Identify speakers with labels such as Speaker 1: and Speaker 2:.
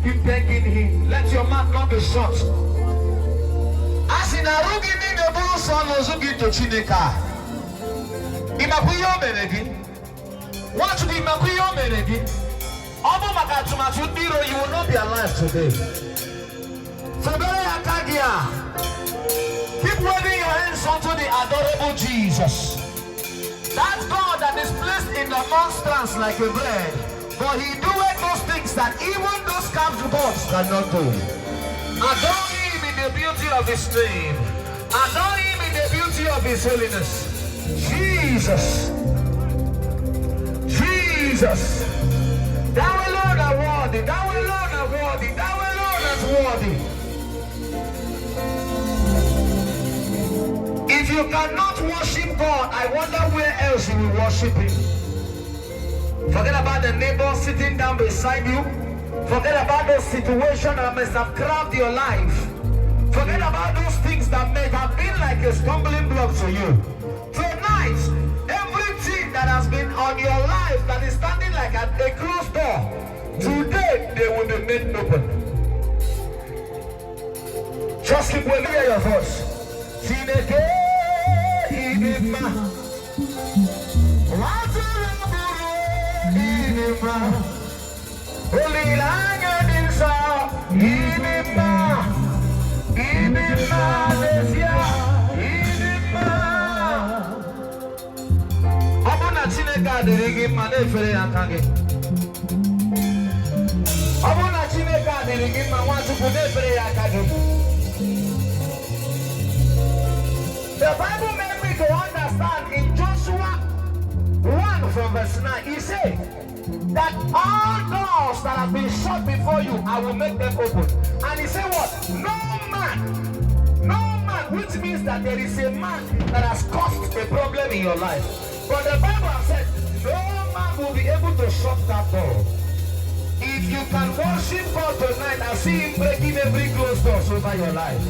Speaker 1: Keep thanking him. Let your mouth not be shut. As in a rugi ni nebulu son ozugi to Chineka. Imakuyo menegi. What to be Makuyo menegi? Omo makatumatu biro, you will not be alive today. Febele Akagia. Keep waving your hands unto the adorable Jesus. That God that is placed in the monstrance like a bread. But he doeth those things that even those carved gods cannot do. Adore him in the beauty of his name. Adore him in the beauty of his holiness. Jesus. Jesus. Thou alone are worthy. Thou alone are worthy. Thou alone is worthy. If you cannot worship God, I wonder where else you will worship him. Forget about the neighbor sitting down beside you. Forget about those situations that must have cramped your life. Forget about those things that may have been like a stumbling block to you. Tonight, everything that has been on your life that is standing like a closed door, today they will be made open. Just keep waving your voice. The Bible made me to understand in Joshua 1 from verse 9. He said that all doors that have been shut before you, I will make them open. And he said what? No man, which means that there is a man that has caused a problem in your life. But the Bible has said, no man will be able to shut that door. If you can worship God tonight and see him breaking every closed door over your life.